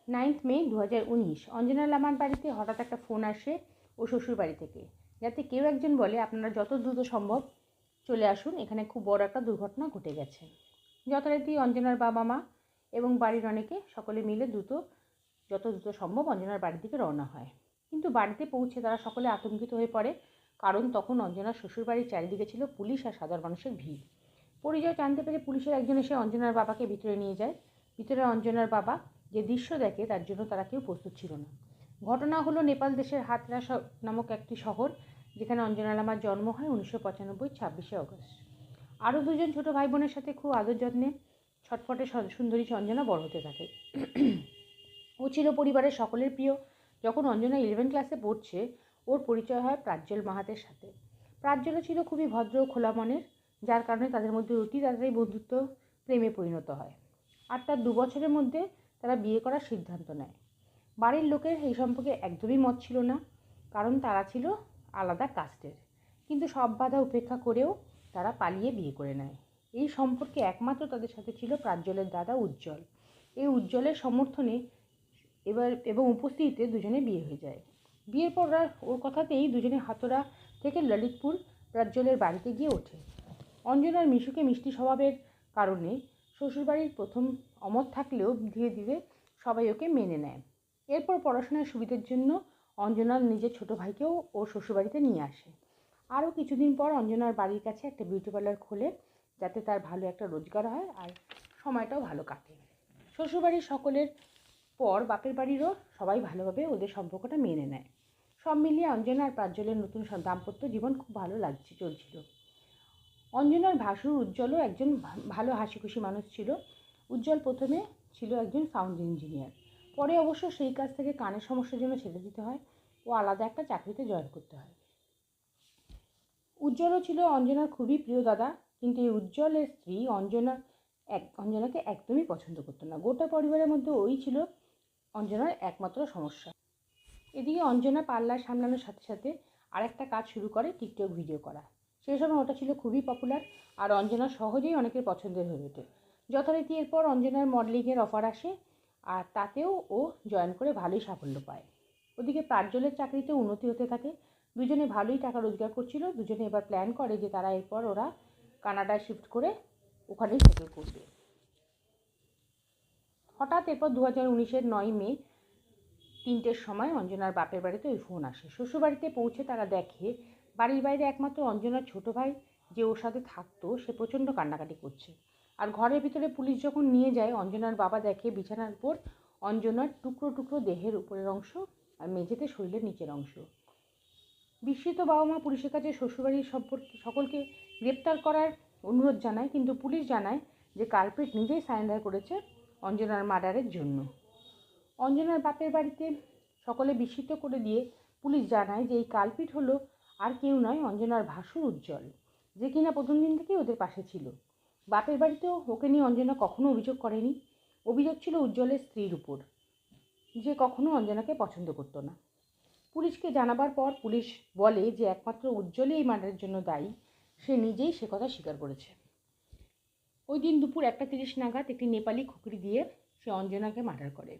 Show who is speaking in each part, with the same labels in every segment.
Speaker 1: 9 মে 2019 অঞ্জনা লামার বাড়িতে হঠাৎ একটা ফোন আসে ও শ্বশুর বাড়ি থেকে, যাতে কেউ একজন বলে আপনারা যত দ্রুত সম্ভব চলে আসুন, এখানে খুব বড় একটা দুর্ঘটনা ঘটে গেছে। যথারীতি অঞ্জনার বাবা মা এবং বাড়ির অনেকে সকলে মিলে যত দ্রুত সম্ভব অঞ্জনার বাড়ির দিকে রওনা হয়। কিন্তু বাড়িতে পৌঁছে তারা সকলে আতঙ্কিত হয়ে পড়ে, কারণ তখন অঞ্জনার শ্বশুরবাড়ির চারিদিকে ছিল পুলিশ আর সাধারণ মানুষের ভিড়। পরিচয় জানতে পেরে পুলিশের একজন এসে অঞ্জনার বাবাকে ভিতরে নিয়ে যায়। ভিতরে অঞ্জনার বাবা যে দৃশ্য দেখে তার জন্য তারা কেউ প্রস্তুত ছিল না। ঘটনা হলো নেপাল দেশের হাতরাস নামক একটি শহর, যেখানে অঞ্জনা লামার জন্ম হয় 1995 26শে অগস্ট। আরও দুজন ছোট ভাই বোনের সাথে খুব আদর যত্নে ছটফটে সুন্দরী অঞ্জনা বড় হতে থাকে। ও ছিল পরিবারের সকলের প্রিয়। যখন অঞ্জনা 11 ক্লাসে পড়ছে, ওর পরিচয় হয় প্রাজ্জ্বল মাহাতের সাথে। প্রাজ্জ্বলও ছিল খুবই ভদ্র ও খোলা মনের, যার কারণে তাদের মধ্যে অতি তাড়াতাড়ি বন্ধুত্ব প্রেমে পরিণত হয়। আর তার 2 বছরের মধ্যে তারা বিয়ে করার সিদ্ধান্ত নেয়। বাড়ির লোকের এই সম্পর্কে একদমই মত ছিল না, কারণ তারা ছিল আলাদা কাস্টের। কিন্তু সব বাধা উপেক্ষা করেও তারা পালিয়ে বিয়ে করে নেয়। এই সম্পর্কে একমাত্র তাদের সাথে ছিল প্রাজ্জ্বলের দাদা উজ্জ্বল। এই উজ্জ্বলের সমর্থনে এবং উপস্থিতিতে দুজনে বিয়ে হয়ে যায়। বিয়ের পর ওর কথাতেই দুজনে হাতড়া থেকে ললিতপুর প্রাজ্জ্বলের বাড়িতে গিয়ে ওঠে। অঞ্জনার মিশুকে মিষ্টি স্বভাবের কারণে শ্বশুরবাড়ির প্রথম অমত থাকলেও ধীরে ধীরে সবাই ওকে মেনে নেয়। এরপর পড়াশোনার সুবিধার জন্য অঞ্জনার নিজের ছোট ভাইকেও ও শ্বশুরবাড়িতে নিয়ে আসে। আরও কিছুদিন পর অঞ্জনার বাড়ির কাছে একটা বিউটি পার্লার খোলে, যাতে তার ভালো একটা রোজগার হয় আর সময়টাও ভালো কাটে। শ্বশুরবাড়ির সকলের পর বাপের বাড়িরও সবাই ভালোভাবে ওদের সম্পর্কটা মেনে নেয়। সব মিলিয়ে অঞ্জনা আর প্রাজ্জ্বলের নতুন দাম্পত্য জীবন খুব ভালো চলছিল। অঞ্জনার ভাসুর উজ্জ্বলও একজন ভালো হাসিখুশি মানুষ ছিল। উজ্জ্বল প্রথমে ছিল একজন সাউন্ড ইঞ্জিনিয়ার, পরে অবশ্য সেই কাজ থেকে কানের সমস্যার জন্য ছেড়ে দিতে হয় ও আলাদা একটা চাকরিতে জয়েন করতে হয়। উজ্জ্বলও ছিল অঞ্জনার খুবই প্রিয় দাদা, কিন্তু এই উজ্জ্বলের স্ত্রী অঞ্জনাকে একদমই পছন্দ করতো না। গোটা পরিবারের মধ্যে ওই ছিল অঞ্জনার একমাত্র সমস্যা। এদিকে অঞ্জনা পার্লার সামলানোর সাথে সাথে আরেকটা কাজ শুরু করে, টিকটক ভিডিও করা। সেই সময় ওটা ছিল খুবই পপুলার আর অঞ্জনা সহজেই অনেকের পছন্দের হয়ে ওঠে। যথারীতি এরপর অঞ্জনার মডেলিংয়ের অফার আসে আর তাতেও ও জয়েন করে ভালোই সাফল্য পায়। ওদিকে প্রাজ্জ্বলের চাকরিতে উন্নতি হতে থাকে। দুজনে ভালোই টাকা রোজগার করছিল। দুজনে এবার প্ল্যান করে যে তারা এরপর ওরা কানাডায় শিফট করে ওখানেই সেটেল করবে। হঠাৎ এরপর 2019-এর 9 মে 3টের সময় অঞ্জনার বাপের বাড়িতে ওই ফোন আসে। শ্বশুরবাড়িতে পৌঁছে তারা দেখে বাড়ির বাইরে একমাত্র অঞ্জনার ছোট ভাই যে ওর সাথে থাকতো সে প্রচণ্ড কান্নাকাটি করছে। আর ঘরের ভিতরে পুলিশ যখন নিয়ে যায়, অঞ্জনার বাবা দেখে বিছানার উপর অঞ্জনার টুকরো টুকরো দেহের উপরের অংশ আর মেঝেতে শরীরের নিচের অংশ। বিস্মিত বাবা মা পুলিশের কাছে শ্বশুরবাড়ির সকলকে গ্রেপ্তার করার অনুরোধ জানায়, কিন্তু পুলিশ জানায় যে কালপ্রিট নিজেই সারেন্ডার করেছে অঞ্জনার মার্ডারের জন্য। অঞ্জনার বাপের বাড়িতে সকলে বিস্মিত করে দিয়ে পুলিশ জানায় যে এই কালপিট হলো আর কেউ নয়, অঞ্জনার ভাসুর উজ্জ্বল, যে কিনা প্রথম দিন থেকেই ওদের পাশে ছিল। বাপের বাড়িতেও ওকে নিয়ে অঞ্জনা কখনো অভিযোগ করেনি। অভিযোগ ছিল উজ্জ্বলের স্ত্রীর উপর, যে কখনো অঞ্জনাকে পছন্দ করতো না। পুলিশকে জানাবার পর পুলিশ বলে যে একমাত্র উজ্জ্বলই এই মার্ডারের জন্য দায়ী। সে নিজেই সে কথা স্বীকার করেছে। ওই দিন দুপুর 1:30 নাগাদ একটি নেপালি খুকরি দিয়ে সে অঞ্জনাকে মার্ডার করে।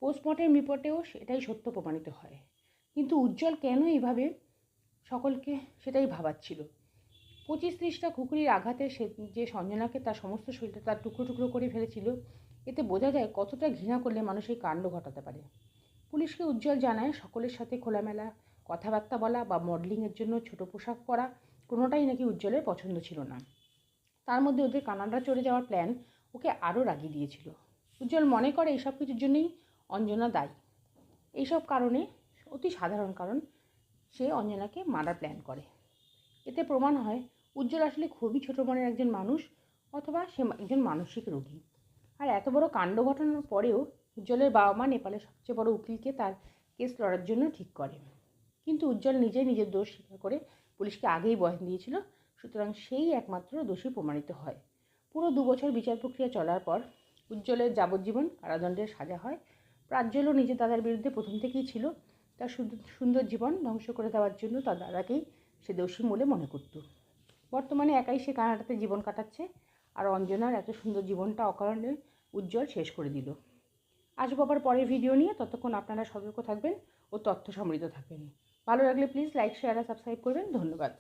Speaker 1: পোস্টমর্টেম রিপোর্টেও সেটাই সত্য প্রমাণিত হয়। কিন্তু উজ্জ্বল কেন এইভাবে সকলকে সেটাই ভাবাচ্ছিল। 25-30টা খুকুরির আঘাতে সে যে অঞ্জনাকে তার সমস্ত শরীরটা তার টুকরো টুকরো করে ফেলেছিল, এতে বোঝা যায় কতটা ঘৃণা করলে মানুষ এই কাণ্ড ঘটাতে পারে। পুলিশকে উজ্জ্বল জানায় সকলের সাথে খোলামেলা কথাবার্তা বলা বা মডেলিংয়ের জন্য ছোট পোশাক পরা কোনোটাই নাকি উজ্জ্বলের পছন্দ ছিল না। তার মধ্যে ওদের কানাডা চলে যাওয়ার প্ল্যান ওকে আরও রাগিয়ে দিয়েছিল। উজ্জ্বল মনে করে এইসব কিছুর জন্যই অঞ্জনা দায়ী। এইসব কারণে, অতি সাধারণ কারণ, সে অঞ্জনাকে মারার প্ল্যান করে। এতে প্রমাণ হয় উজ্জ্বল আসলে খুবই ছোটো মনের একজন মানুষ, অথবা সে একজন মানসিক রোগী। আর এত বড় কাণ্ড ঘটানোর পরেও উজ্জ্বলের বাবা মা নেপালের সবচেয়ে বড় উকিলকে তার কেস লড়ার জন্য ঠিক করে। কিন্তু উজ্জ্বল নিজেই নিজের দোষ স্বীকার করে পুলিশকে আগেই বয়ান দিয়েছিল, সুতরাং সেই একমাত্র দোষী প্রমাণিত হয়। পুরো 2 বছর বিচার প্রক্রিয়া চলার পর উজ্জ্বলের যাবজ্জীবন কারাদণ্ডের সাজা হয়। প্রাজ্জ্বলও নিজের দাদার বিরুদ্ধে প্রথম থেকেই ছিল। তার সুন্দর জীবন ধ্বংস করে দেওয়ার জন্য তার দাদাকেই সে দোষী বলে মনে করত। বর্তমানে একাই সে কানাডাতে জীবন কাটাচ্ছে, আর অঞ্জনার এত সুন্দর জীবনটা অকারণে উজ্জ্বল শেষ করে দিল। আসবো আবার পরের ভিডিও নিয়ে। ততক্ষণ আপনারা সতর্ক থাকবেন ও তথ্য সমৃদ্ধ থাকবেন। ভালো লাগলে প্লিজ লাইক, শেয়ার আর সাবস্ক্রাইব করবেন। ধন্যবাদ।